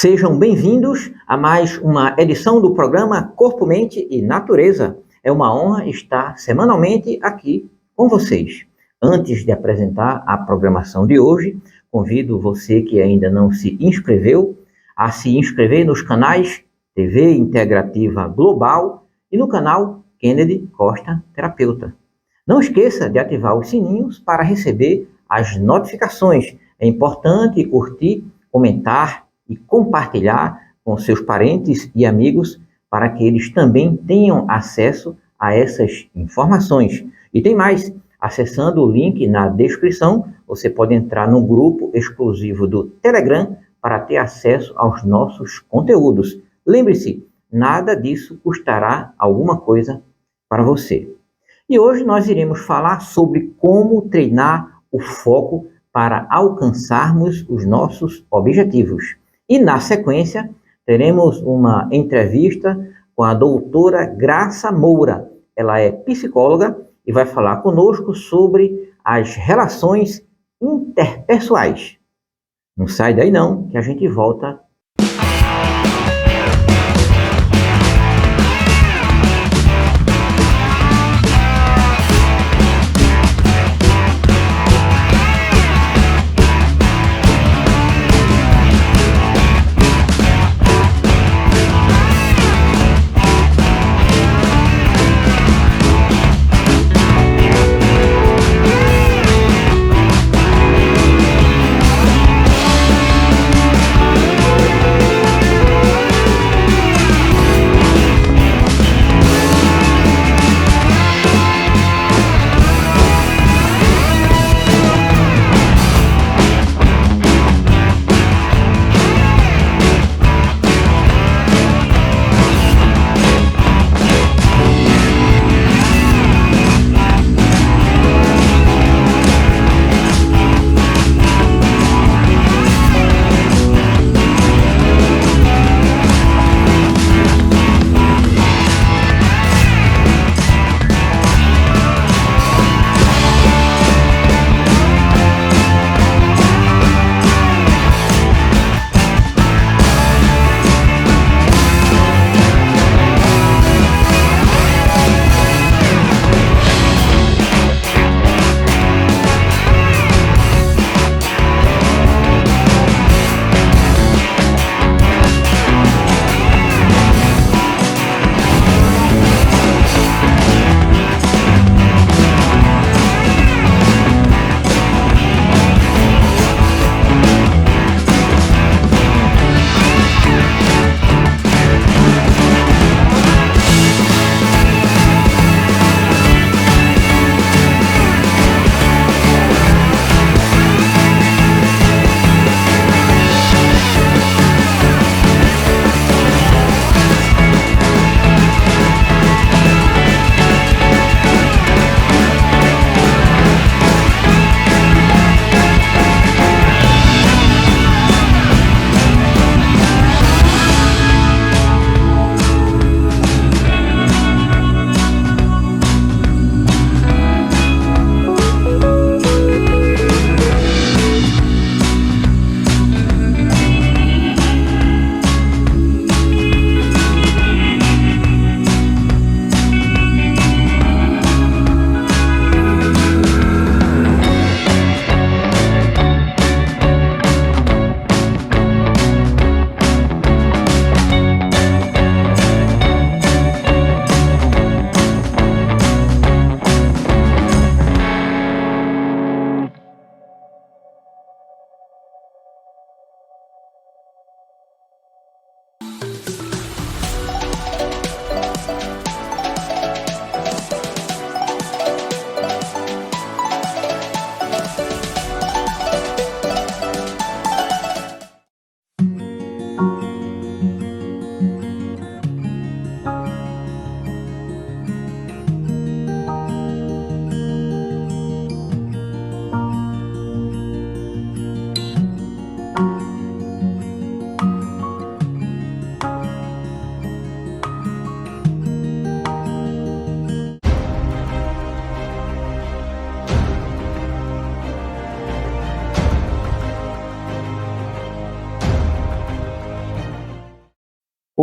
Sejam bem-vindos a mais uma edição do programa Corpo, Mente e Natureza. É uma honra estar semanalmente aqui com vocês. Antes de apresentar a programação de hoje, convido você que ainda não se inscreveu a se inscrever nos canais TV Integrativa Global e no canal Kennedy Costa Terapeuta. Não esqueça de ativar os sininhos para receber as notificações. É importante curtir, comentar e compartilhar com seus parentes e amigos para que eles também tenham acesso a essas informações. E tem mais, acessando o link na descrição, você pode entrar no grupo exclusivo do Telegram para ter acesso aos nossos conteúdos. Lembre-se, nada disso custará alguma coisa para você. E hoje nós iremos falar sobre como treinar o foco para alcançarmos os nossos objetivos. E na sequência, teremos uma entrevista com a doutora Graça Moura. Ela é psicóloga e vai falar conosco sobre as relações interpessoais. Não sai daí não, que a gente volta.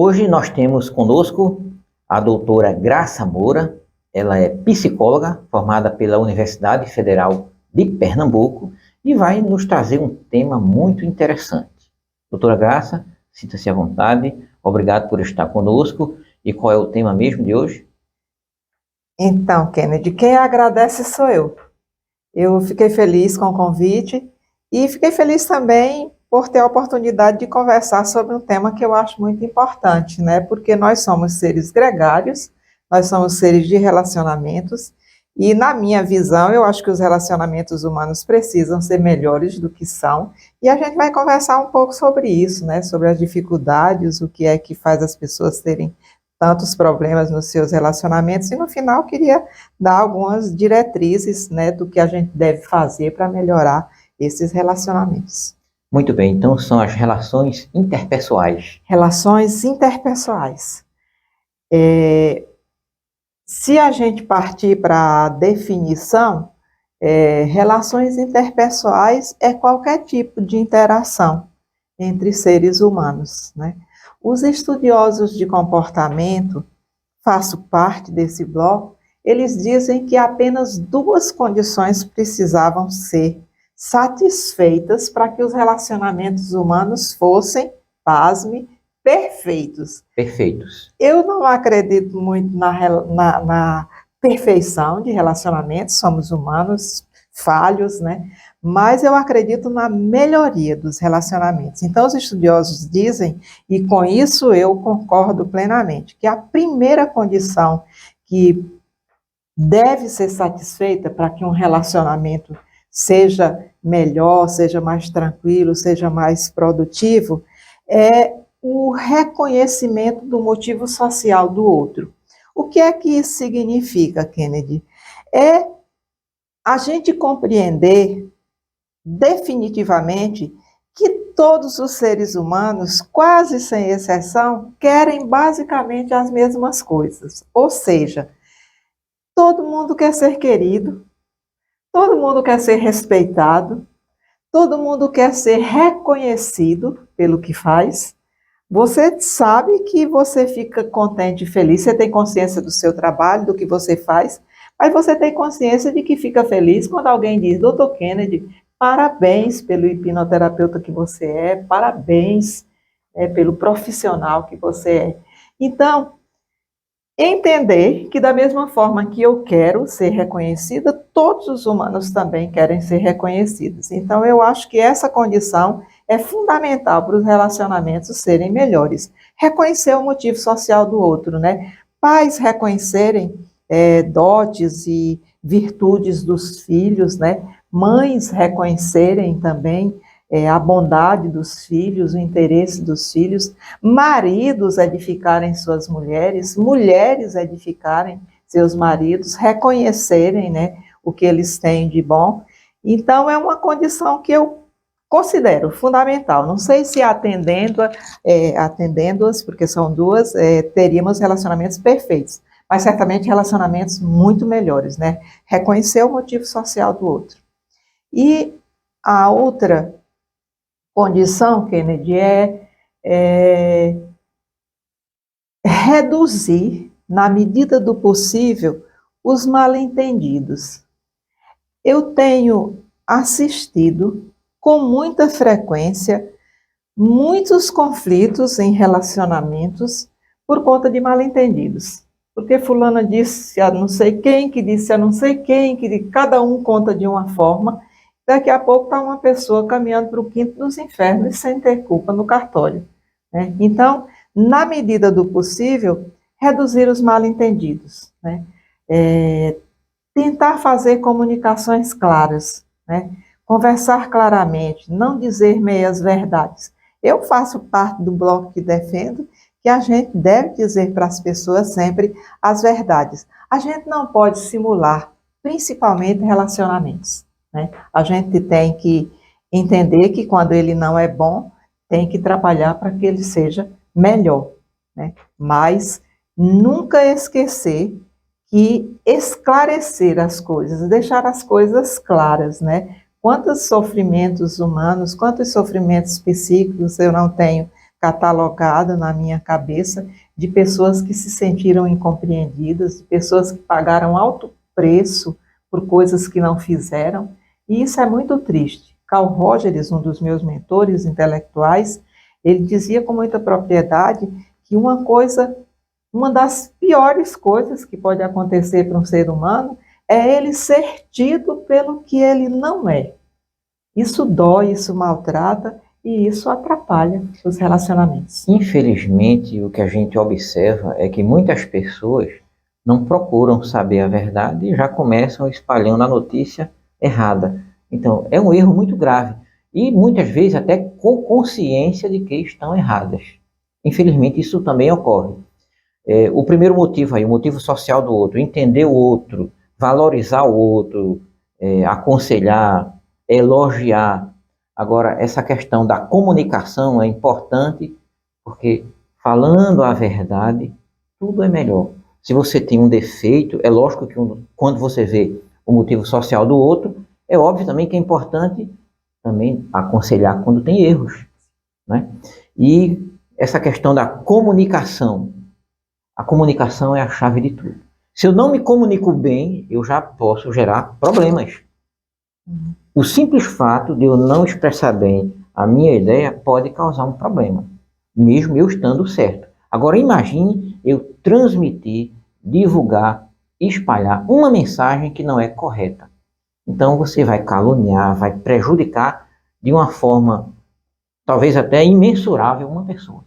Hoje nós temos conosco a doutora Graça Moura. Ela é psicóloga formada pela Universidade Federal de Pernambuco e vai nos trazer um tema muito interessante. Doutora Graça, sinta-se à vontade. Obrigado por estar conosco. E qual é o tema mesmo de hoje? Então, Kennedy, quem agradece sou eu. Eu fiquei feliz com o convite e fiquei feliz também por ter a oportunidade de conversar sobre um tema que eu acho muito importante, né? Porque nós somos seres gregários, nós somos seres de relacionamentos e, na minha visão, eu acho que os relacionamentos humanos precisam ser melhores do que são e a gente vai conversar um pouco sobre isso, né? Sobre as dificuldades, o que é que faz as pessoas terem tantos problemas nos seus relacionamentos, e no final queria dar algumas diretrizes, né, do que a gente deve fazer para melhorar esses relacionamentos. Muito bem, então são as relações interpessoais. Relações interpessoais. Se a gente partir para a definição, relações interpessoais é qualquer tipo de interação entre seres humanos, né? Os estudiosos de comportamento, faço parte desse bloco, eles dizem que apenas duas condições precisavam ser satisfeitas para que os relacionamentos humanos fossem, pasme, perfeitos. Perfeitos. Eu não acredito muito na perfeição de relacionamentos, somos humanos falhos, né? Mas eu acredito na melhoria dos relacionamentos. Então, os estudiosos dizem, e com isso eu concordo plenamente, que a primeira condição que deve ser satisfeita para que um relacionamento seja melhor, seja mais tranquilo, seja mais produtivo, é o reconhecimento do motivo social do outro. O que é que isso significa, Kennedy? É a gente compreender definitivamente que todos os seres humanos, quase sem exceção, querem basicamente as mesmas coisas. Ou seja, todo mundo quer ser querido, todo mundo quer ser respeitado, todo mundo quer ser reconhecido pelo que faz. Você sabe que você fica contente e feliz, você tem consciência do seu trabalho, do que você faz, mas você tem consciência de que fica feliz quando alguém diz: Dr. Kennedy, parabéns pelo hipnoterapeuta que você é, parabéns pelo profissional que você é. Então, entender que da mesma forma que eu quero ser reconhecida, todos os humanos também querem ser reconhecidos. Então, eu acho que essa condição é fundamental para os relacionamentos serem melhores. Reconhecer o motivo social do outro, né? Pais reconhecerem dotes e virtudes dos filhos, né? Mães reconhecerem também a bondade dos filhos, o interesse dos filhos, maridos edificarem suas mulheres, mulheres edificarem seus maridos, reconhecerem, né, o que eles têm de bom. Então, é uma condição que eu considero fundamental. Não sei se atendendo-as, porque são duas, teríamos relacionamentos perfeitos, mas certamente relacionamentos muito melhores, né? Reconhecer o motivo social do outro. E a outra condição, Kennedy, é reduzir, na medida do possível, os mal-entendidos. Eu tenho assistido com muita frequência muitos conflitos em relacionamentos por conta de mal-entendidos. Porque fulana disse a não sei quem, que disse a não sei quem, que cada um conta de uma forma. Daqui a pouco está uma pessoa caminhando para o quinto dos infernos sem ter culpa no cartório, né? Então, na medida do possível, reduzir os mal-entendidos, né? Tentar fazer comunicações claras, né? Conversar claramente, não dizer meias verdades. Eu faço parte do bloco que defendo que a gente deve dizer para as pessoas sempre as verdades. A gente não pode simular, principalmente relacionamentos, né? A gente tem que entender que quando ele não é bom, tem que trabalhar para que ele seja melhor, né? Mas nunca esquecer que esclarecer as coisas, deixar as coisas claras, né? Quantos sofrimentos humanos, quantos sofrimentos psíquicos eu não tenho catalogada na minha cabeça de pessoas que se sentiram incompreendidas, de pessoas que pagaram alto preço por coisas que não fizeram, e isso é muito triste. Carl Rogers, um dos meus mentores intelectuais, ele dizia com muita propriedade que uma das piores coisas que pode acontecer para um ser humano é ele ser tido pelo que ele não é. Isso dói, isso maltrata e isso atrapalha os relacionamentos. Infelizmente, o que a gente observa é que muitas pessoas não procuram saber a verdade e já começam espalhando a notícia errada. Então, é um erro muito grave e muitas vezes até com consciência de que estão erradas. Infelizmente, isso também ocorre. O primeiro motivo aí, o motivo social do outro, entender o outro, valorizar o outro, aconselhar, elogiar. Agora, essa questão da comunicação é importante, porque falando a verdade, tudo é melhor. Se você tem um defeito, é lógico que quando você vê o motivo social do outro, é óbvio também que é importante também aconselhar quando tem erros, né? E essa questão da comunicação, a comunicação é a chave de tudo. Se eu não me comunico bem, eu já posso gerar problemas. O simples fato de eu não expressar bem a minha ideia pode causar um problema, mesmo eu estando certo. Agora imagine eu transmitir, divulgar, espalhar uma mensagem que não é correta. Então você vai caluniar, vai prejudicar de uma forma talvez até imensurável uma pessoa.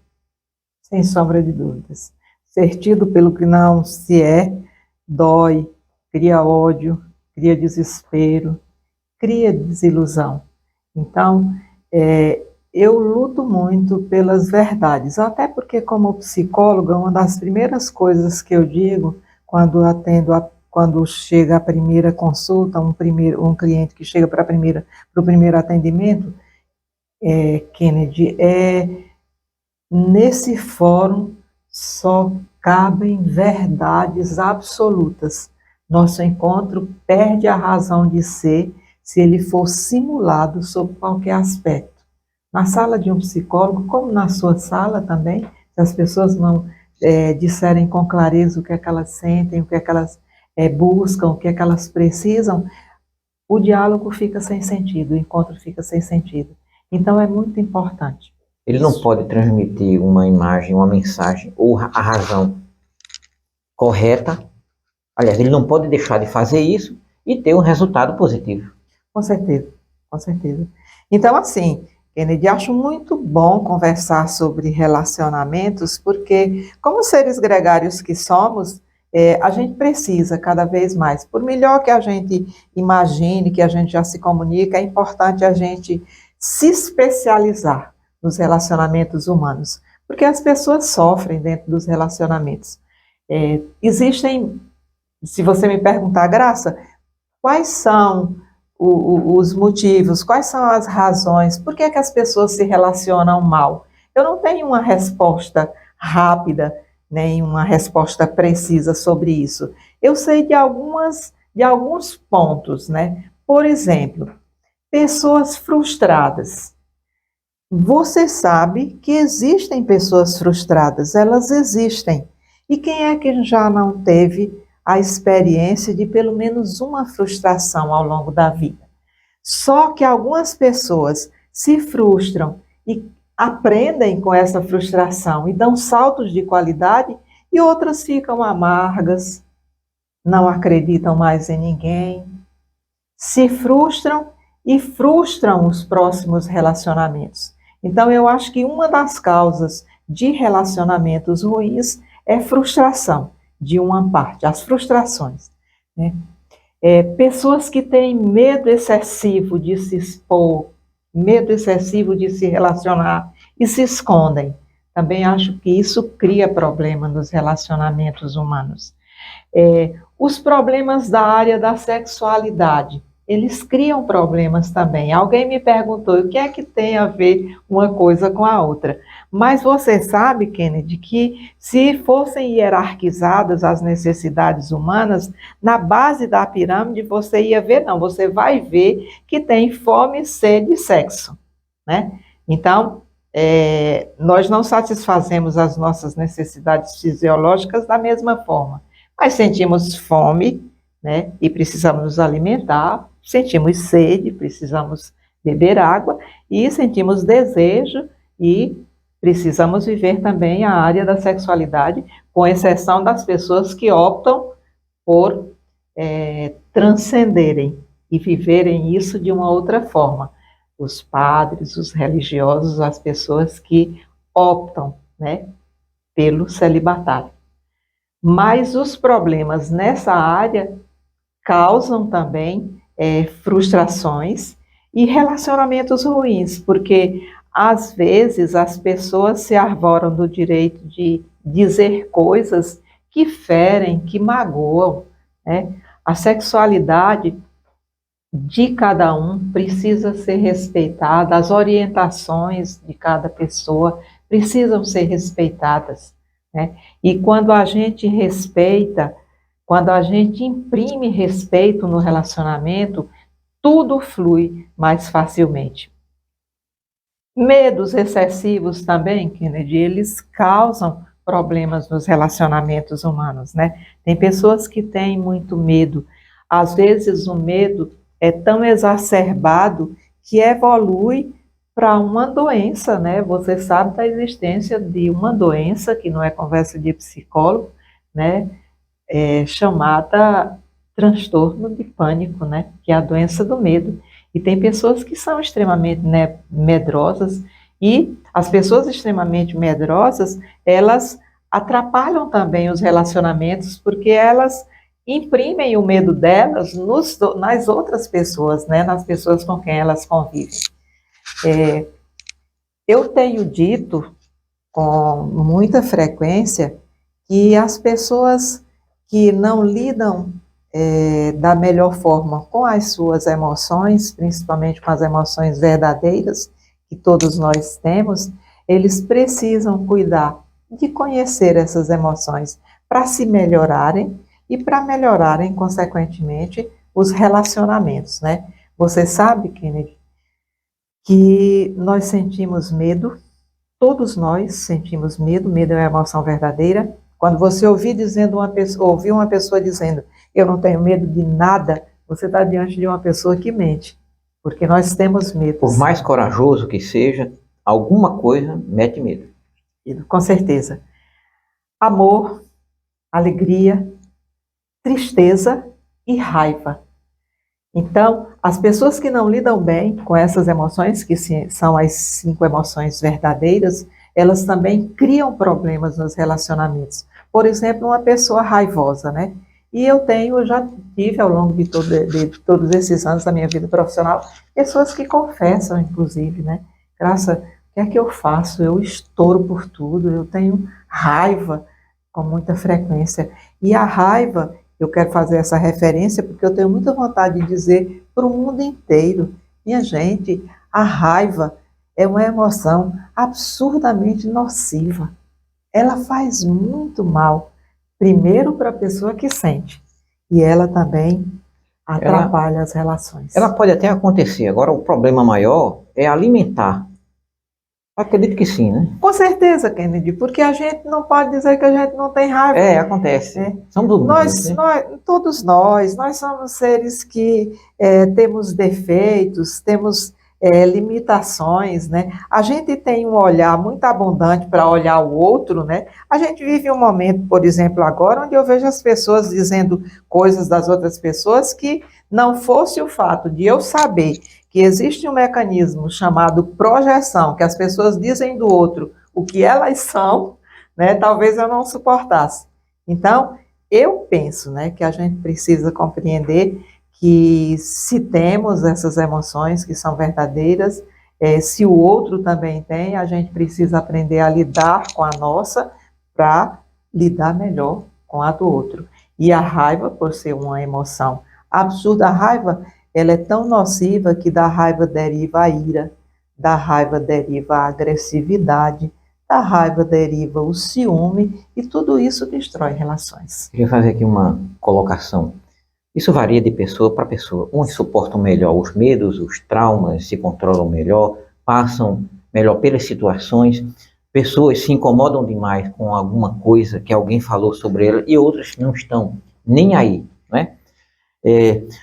Sem sombra de dúvidas. Ser tido pelo que não se é, dói, cria ódio, cria desespero, cria desilusão. Então, eu luto muito pelas verdades, até porque como psicóloga, uma das primeiras coisas que eu digo quando chega a primeira consulta, um cliente que chega para o primeiro atendimento, Kennedy, nesse fórum só cabem verdades absolutas. Nosso encontro perde a razão de ser se ele for simulado sob qualquer aspecto. Na sala de um psicólogo, como na sua sala também, se as pessoas não disserem com clareza o que é que elas sentem, o que é que elas buscam, o que é que elas precisam, o diálogo fica sem sentido, o encontro fica sem sentido. Então é muito importante. Ele não pode transmitir uma imagem, uma mensagem ou a razão correta. Aliás, ele não pode deixar de fazer isso e ter um resultado positivo. Com certeza, com certeza. Então, assim, Kennedy, acho muito bom conversar sobre relacionamentos, porque, como seres gregários que somos, a gente precisa cada vez mais. Por melhor que a gente imagine, que a gente já se comunica, é importante a gente se especializar nos relacionamentos humanos, porque as pessoas sofrem dentro dos relacionamentos. Existem, se você me perguntar, Graça, quais são os motivos, quais são as razões, por que as pessoas se relacionam mal? Eu não tenho uma resposta rápida, nem uma resposta precisa sobre isso. Eu sei de alguns pontos, né? Por exemplo, pessoas frustradas. Você sabe que existem pessoas frustradas, elas existem. E quem é que já não teve a experiência de pelo menos uma frustração ao longo da vida? Só que algumas pessoas se frustram e aprendem com essa frustração e dão saltos de qualidade, e outras ficam amargas, não acreditam mais em ninguém, se frustram e frustram os próximos relacionamentos. Então, eu acho que uma das causas de relacionamentos ruins é frustração de uma parte, as frustrações, né? Pessoas que têm medo excessivo de se expor, medo excessivo de se relacionar e se escondem. Também acho que isso cria problema nos relacionamentos humanos. Os problemas da área da sexualidade, eles criam problemas também. Alguém me perguntou o que é que tem a ver uma coisa com a outra. Mas você sabe, Kennedy, que se fossem hierarquizadas as necessidades humanas, na base da pirâmide você ia ver, não, você vai ver que tem fome, sede e sexo, né? Então, nós não satisfazemos as nossas necessidades fisiológicas da mesma forma, mas sentimos fome, né, e precisamos nos alimentar, sentimos sede, precisamos beber água, e sentimos desejo e precisamos viver também a área da sexualidade, com exceção das pessoas que optam por transcenderem e viverem isso de uma outra forma. Os padres, os religiosos, as pessoas que optam, né, pelo celibatário. Mas os problemas nessa área causam também frustrações e relacionamentos ruins, porque às vezes as pessoas se arvoram do direito de dizer coisas que ferem, que magoam, né? A sexualidade de cada um precisa ser respeitada, as orientações de cada pessoa precisam ser respeitadas, né? E quando a gente respeita, quando a gente imprime respeito no relacionamento, tudo flui mais facilmente. Medos excessivos também, Kennedy, eles causam problemas nos relacionamentos humanos, né? Tem pessoas que têm muito medo. Às vezes o medo é tão exacerbado que evolui para uma doença, né? Você sabe da existência de uma doença, que não é conversa de psicólogo, né? Chamada transtorno de pânico, né? Que é a doença do medo. E tem pessoas que são extremamente, né, medrosas, e as pessoas extremamente medrosas, elas atrapalham também os relacionamentos, porque elas imprimem o medo delas nas outras pessoas, né, nas pessoas com quem elas convivem. Eu tenho dito com muita frequência que as pessoas que não lidam da melhor forma com as suas emoções, principalmente com as emoções verdadeiras que todos nós temos, eles precisam cuidar de conhecer essas emoções para se melhorarem e para melhorarem, consequentemente, os relacionamentos, né? Você sabe, Kennedy, que nós sentimos medo, todos nós sentimos medo, medo é uma emoção verdadeira. Quando você ouvir uma pessoa dizendo, eu não tenho medo de nada, você está diante de uma pessoa que mente, porque nós temos medo. Por mais corajoso que seja, alguma coisa mete medo. Com certeza. Amor, alegria, tristeza e raiva. Então, as pessoas que não lidam bem com essas emoções, que são as 5 emoções verdadeiras, elas também criam problemas nos relacionamentos. Por exemplo, uma pessoa raivosa, né? E eu já tive ao longo de todos esses anos da minha vida profissional, pessoas que confessam, inclusive, né? Graça, o que é que eu faço? Eu estouro por tudo, eu tenho raiva com muita frequência. E a raiva, eu quero fazer essa referência porque eu tenho muita vontade de dizer para o mundo inteiro, minha gente, a raiva é uma emoção absurdamente nociva. Ela faz muito mal, primeiro para a pessoa que sente, e ela também atrapalha as relações. Ela pode até acontecer, agora o problema maior é alimentar. Acredito que sim, né? Com certeza, Kennedy, porque a gente não pode dizer que a gente não tem raiva. Acontece. Né? Somos humanos, todos nós somos seres que temos defeitos, temos limitações, né? A gente tem um olhar muito abundante para olhar o outro, né? A gente vive um momento, por exemplo, agora, onde eu vejo as pessoas dizendo coisas das outras pessoas que não fosse o fato de eu saber que existe um mecanismo chamado projeção, que as pessoas dizem do outro o que elas são, né? Talvez eu não suportasse. Então, eu penso, né, que a gente precisa compreender que se temos essas emoções que são verdadeiras, se o outro também tem, a gente precisa aprender a lidar com a nossa para lidar melhor com a do outro. E a raiva, por ser uma emoção absurda, a raiva, ela é tão nociva que da raiva deriva a ira, da raiva deriva a agressividade, da raiva deriva o ciúme, e tudo isso destrói relações. Deixa eu fazer aqui uma colocação. Isso varia de pessoa para pessoa. Uns suportam melhor os medos, os traumas, se controlam melhor, passam melhor pelas situações. Pessoas se incomodam demais com alguma coisa que alguém falou sobre ela e outras não estão nem aí, né?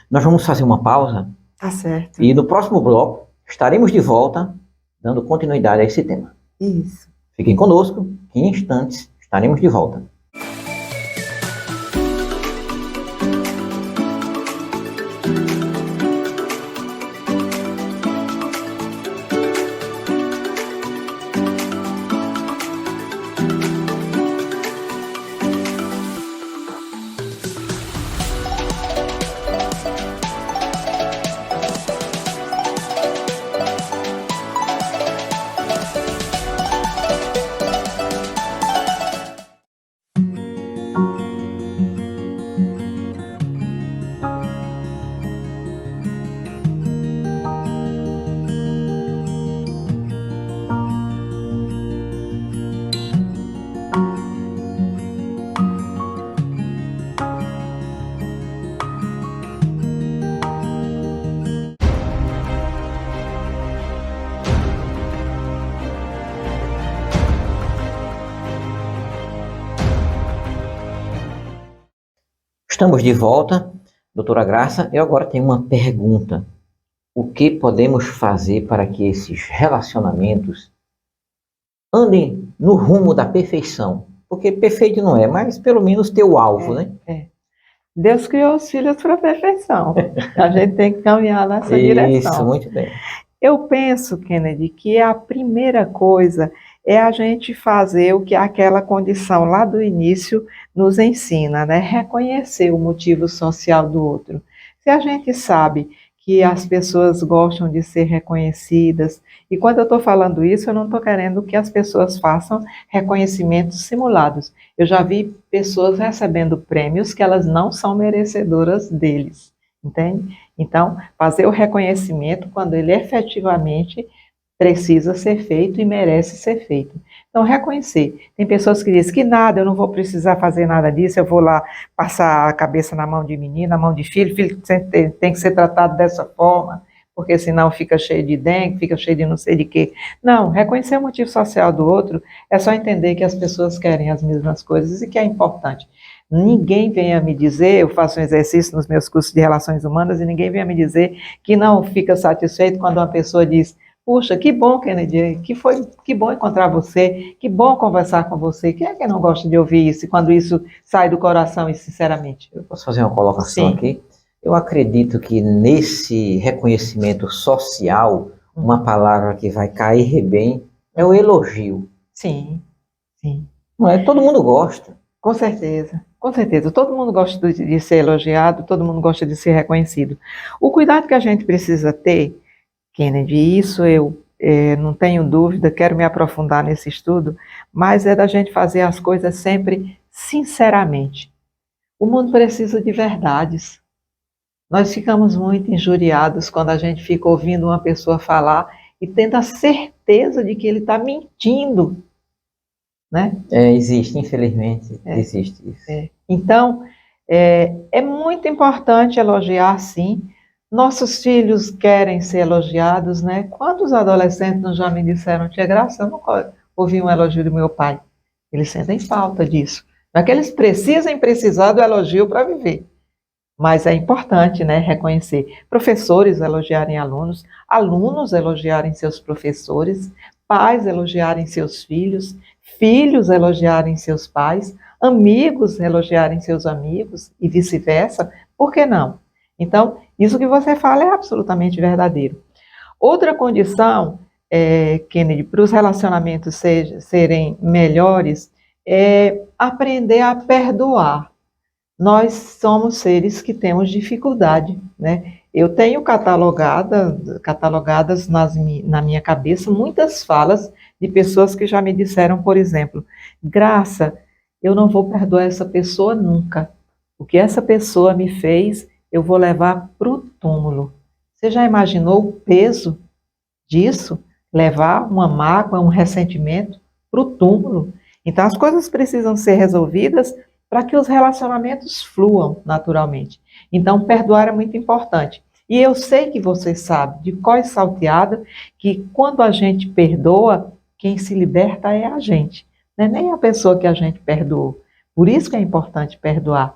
Nós vamos fazer uma pausa. Tá certo. E no próximo bloco estaremos de volta dando continuidade a esse tema. Isso. Fiquem conosco, que em instantes estaremos de volta. Estamos de volta, doutora Graça. Eu agora tenho uma pergunta. O que podemos fazer para que esses relacionamentos andem no rumo da perfeição? Porque perfeito não é, mas pelo menos ter o alvo, né? Deus criou os filhos para a perfeição. A gente tem que caminhar nessa direção. Isso, muito bem. Eu penso, Kennedy, que a primeira coisa é a gente fazer o que aquela condição lá do início nos ensina, né? Reconhecer o motivo social do outro. Se a gente sabe que as pessoas gostam de ser reconhecidas, e quando eu estou falando isso, eu não estou querendo que as pessoas façam reconhecimentos simulados. Eu já vi pessoas recebendo prêmios que elas não são merecedoras deles, entende? Então, fazer o reconhecimento quando ele efetivamente precisa ser feito e merece ser feito. Então, reconhecer. Tem pessoas que dizem que nada, eu não vou precisar fazer nada disso, eu vou lá passar a cabeça na mão de menino, na mão de filho, filho tem que ser tratado dessa forma, porque senão fica cheio de dengue, fica cheio de não sei de quê. Não, reconhecer o motivo social do outro é só entender que as pessoas querem as mesmas coisas e que é importante. Ninguém venha me dizer, eu faço um exercício nos meus cursos de relações humanas, e ninguém venha me dizer que não fica satisfeito quando uma pessoa diz: puxa, que bom, Kennedy, que bom encontrar você, que bom conversar com você. Quem é que não gosta de ouvir isso, quando isso sai do coração e sinceramente? Eu posso fazer uma colocação aqui? Eu acredito que nesse reconhecimento social, uma palavra que vai cair bem é o elogio. Sim, sim. Não é? Todo mundo gosta. Com certeza, com certeza. Todo mundo gosta de ser elogiado, todo mundo gosta de ser reconhecido. O cuidado que a gente precisa ter, Kennedy, isso eu não tenho dúvida, quero me aprofundar nesse estudo, mas é da gente fazer as coisas sempre sinceramente. O mundo precisa de verdades. Nós ficamos muito injuriados quando a gente fica ouvindo uma pessoa falar e tendo a certeza de que ele está mentindo, né? Existe, infelizmente, existe isso. Então, é muito importante elogiar, sim. Nossos filhos querem ser elogiados, né? Quantos adolescentes não já me disseram: tia Graça, eu nunca ouvi um elogio do meu pai. Eles sentem falta disso. Não é que eles precisar do elogio para viver. Mas é importante, né, reconhecer. Professores elogiarem alunos, alunos elogiarem seus professores, pais elogiarem seus filhos, filhos elogiarem seus pais, amigos elogiarem seus amigos e vice-versa. Por que não? Então, isso que você fala é absolutamente verdadeiro. Outra condição, Kennedy, para os relacionamentos serem melhores, é aprender a perdoar. Nós somos seres que temos dificuldade, né? Eu tenho catalogadas na minha cabeça muitas falas de pessoas que já me disseram, por exemplo: Graça, eu não vou perdoar essa pessoa nunca. O que essa pessoa me fez, eu vou levar para o túmulo. Você já imaginou o peso disso? Levar uma mágoa, um ressentimento para o túmulo? Então, as coisas precisam ser resolvidas para que os relacionamentos fluam naturalmente. Então, perdoar é muito importante. E eu sei que você sabe, de cor salteada, que quando a gente perdoa, quem se liberta é a gente, não é nem a pessoa que a gente perdoou. Por isso que é importante perdoar.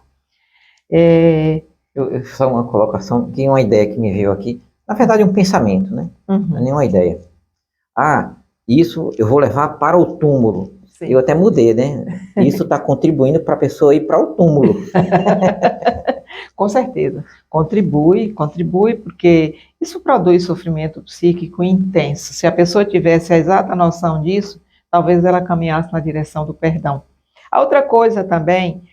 Só uma colocação, que uma ideia que me veio aqui, na verdade um pensamento, né? Não é nenhuma ideia. Isso eu vou levar para o túmulo. Sim. Eu até mudei, né? Isso está contribuindo para a pessoa ir para o túmulo. Com certeza. Contribui, porque isso produz sofrimento psíquico intenso. Se a pessoa tivesse a exata noção disso, talvez ela caminhasse na direção do perdão. A outra coisa também,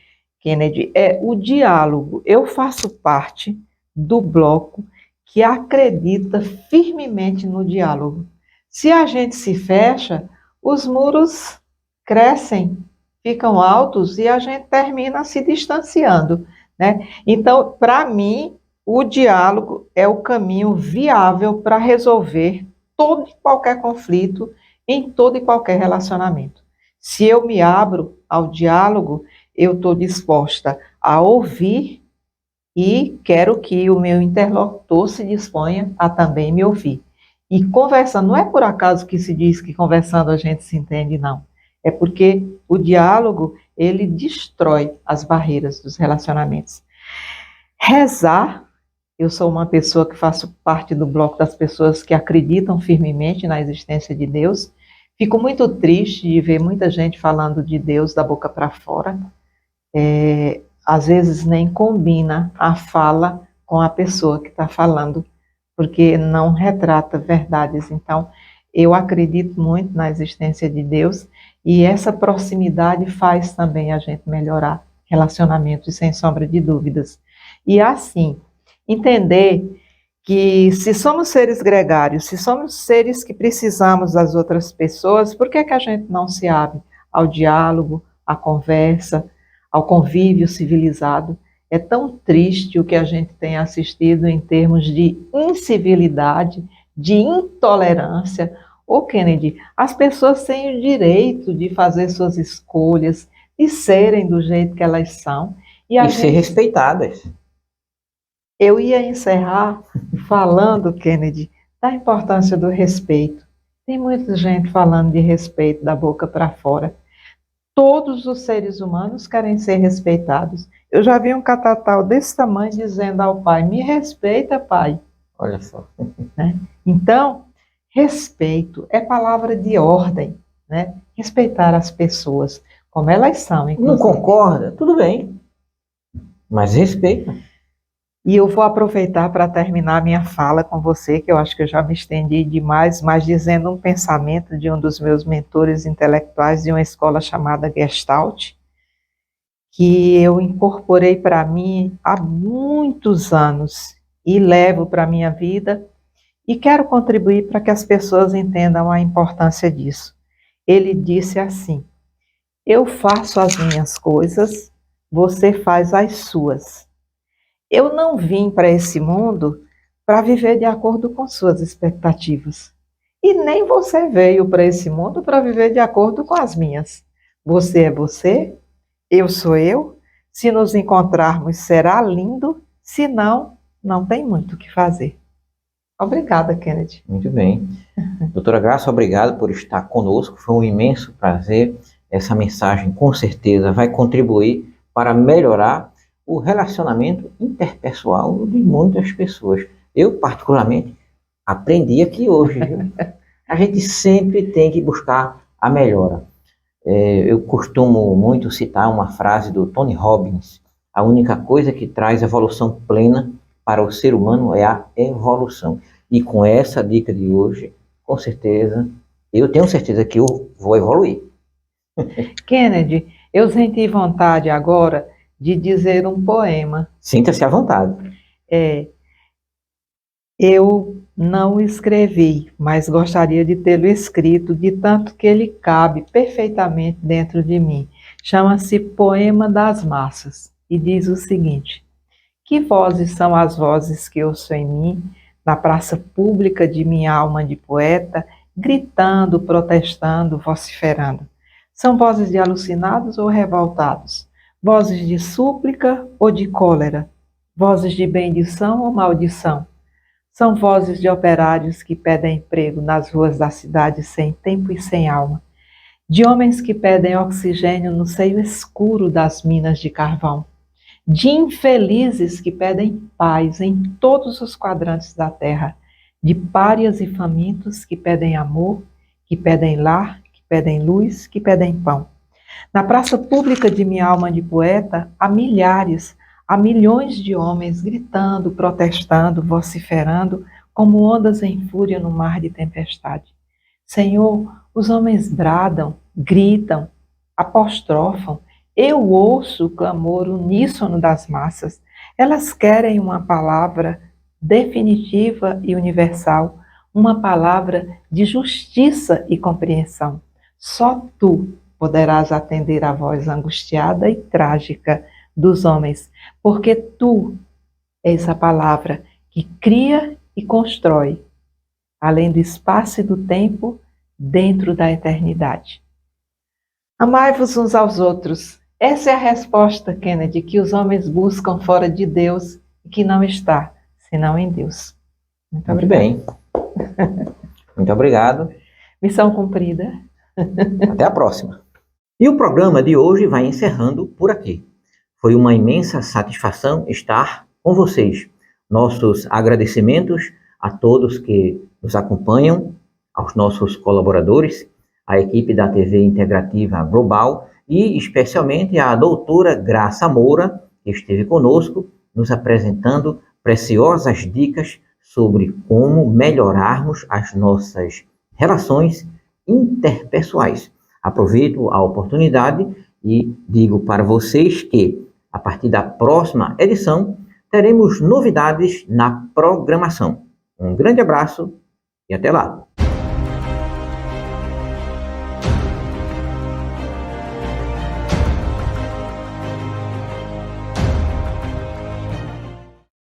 Kennedy, é o diálogo. Eu faço parte do bloco que acredita firmemente no diálogo. Se a gente se fecha, os muros crescem, ficam altos e a gente termina se distanciando, né? Então, para mim, o diálogo é o caminho viável para resolver todo e qualquer conflito em todo e qualquer relacionamento. Se eu me abro ao diálogo, eu estou disposta a ouvir e quero que o meu interlocutor se disponha a também me ouvir. E conversando, não é por acaso que se diz que conversando a gente se entende, não. É porque o diálogo, ele destrói as barreiras dos relacionamentos. Rezar, eu sou uma pessoa que faço parte do bloco das pessoas que acreditam firmemente na existência de Deus. Fico muito triste de ver muita gente falando de Deus da boca para fora. Às vezes nem combina a fala com a pessoa que está falando, porque não retrata verdades. Então, eu acredito muito na existência de Deus e essa proximidade faz também a gente melhorar relacionamentos, sem sombra de dúvidas. E assim, entender que se somos seres gregários, se somos seres que precisamos das outras pessoas, por que a gente não se abre ao diálogo, à conversa, ao convívio civilizado? É tão triste o que a gente tem assistido em termos de incivilidade, de intolerância. Ô Kennedy, as pessoas têm o direito de fazer suas escolhas, de serem do jeito que elas são. E ser respeitadas. Eu ia encerrar falando, Kennedy, da importância do respeito. Tem muita gente falando de respeito da boca para fora. Todos os seres humanos querem ser respeitados. Eu já vi um catatal desse tamanho dizendo ao pai: me respeita, pai. Olha só. Né? Então, respeito é palavra de ordem, né? Respeitar as pessoas como elas são. Inclusive. Não concorda? Tudo bem, mas respeita. E eu vou aproveitar para terminar minha fala com você, que eu acho que eu já me estendi demais, mas dizendo um pensamento de um dos meus mentores intelectuais de uma escola chamada Gestalt, que eu incorporei para mim há muitos anos e levo para a minha vida e quero contribuir para que as pessoas entendam a importância disso. Ele disse assim: eu faço as minhas coisas, você faz as suas. Eu não vim para esse mundo para viver de acordo com suas expectativas. E nem você veio para esse mundo para viver de acordo com as minhas. Você é você, eu sou eu. Se nos encontrarmos, será lindo. Se não, não tem muito o que fazer. Obrigada, Kennedy. Muito bem. Doutora Graça, obrigado por estar conosco. Foi um imenso prazer. Essa mensagem, com certeza, vai contribuir para melhorar o relacionamento interpessoal de muitas pessoas. Eu, particularmente, aprendi aqui hoje. Viu? A gente sempre tem que buscar a melhora. Eu costumo muito citar uma frase do Tony Robbins: a única coisa que traz evolução plena para o ser humano é a evolução. E com essa dica de hoje, com certeza, eu tenho certeza que eu vou evoluir. Kennedy, eu senti vontade agora de dizer um poema. Sinta-se à vontade. Eu não escrevi, mas gostaria de tê-lo escrito, de tanto que ele cabe perfeitamente dentro de mim. Chama-se Poema das Massas e diz o seguinte: que vozes são as vozes que ouço em mim, na praça pública de minha alma de poeta, gritando, protestando, vociferando? São vozes de alucinados ou revoltados? Vozes de súplica ou de cólera? Vozes de bendição ou maldição? São vozes de operários que pedem emprego nas ruas da cidade sem tempo e sem alma, de homens que pedem oxigênio no seio escuro das minas de carvão, de infelizes que pedem paz em todos os quadrantes da terra, de párias e famintos que pedem amor, que pedem lar, que pedem luz, que pedem pão. Na praça pública de minha alma de poeta, há milhares, há milhões de homens gritando, protestando, vociferando, como ondas em fúria no mar de tempestade. Senhor, os homens bradam, gritam, apostrofam. Eu ouço o clamor uníssono das massas. Elas querem uma palavra definitiva e universal, uma palavra de justiça e compreensão. Só tu poderás atender à voz angustiada e trágica dos homens, porque tu és a palavra que cria e constrói, além do espaço e do tempo, dentro da eternidade. Amai-vos uns aos outros. Essa é a resposta, Kennedy, que os homens buscam fora de Deus e que não está, senão em Deus. Muito bem. Muito obrigado. Missão cumprida. Até a próxima. E o programa de hoje vai encerrando por aqui. Foi uma imensa satisfação estar com vocês. Nossos agradecimentos a todos que nos acompanham, aos nossos colaboradores, à equipe da TV Integrativa Global e especialmente à doutora Graça Moura, que esteve conosco, nos apresentando preciosas dicas sobre como melhorarmos as nossas relações interpessoais. Aproveito a oportunidade e digo para vocês que, a partir da próxima edição, teremos novidades na programação. Um grande abraço e até lá!